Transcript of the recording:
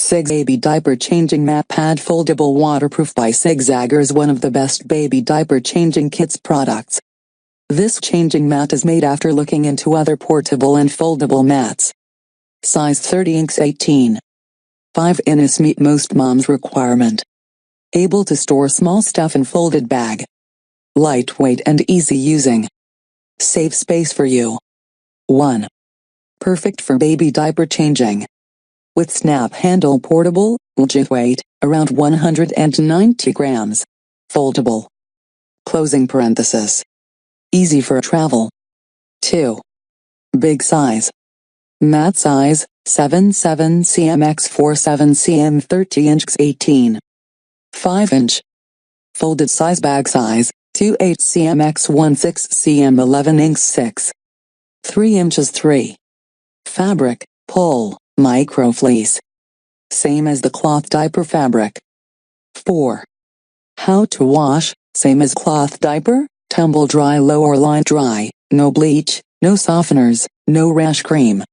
Sigzagor Baby Diaper Changing Mat Pad Foldable Waterproof by Sigzagor is one of the best baby diaper changing kits products. This changing mat is made after looking into other portable and foldable mats. Size 30 inch 18. 5 inches meet most moms' requirement. Able to store small stuff in folded bag. Lightweight and easy using. Save space for you. 1. Perfect for baby diaper changing. With snap handle portable, legit weight, around 190 grams. Foldable. Closing parenthesis. Easy for travel. 2. Big size. Mat size, 77 cm x 47 cm 30 inch 18. 5 inch. Folded size bag size, 28 cm x 16 cm 11 inch 6. 3 inches 3. Fabric, pull, micro fleece. Same as the cloth diaper fabric. 4. How to wash, same as cloth diaper, tumble dry low or line dry, no bleach, no softeners, no rash cream.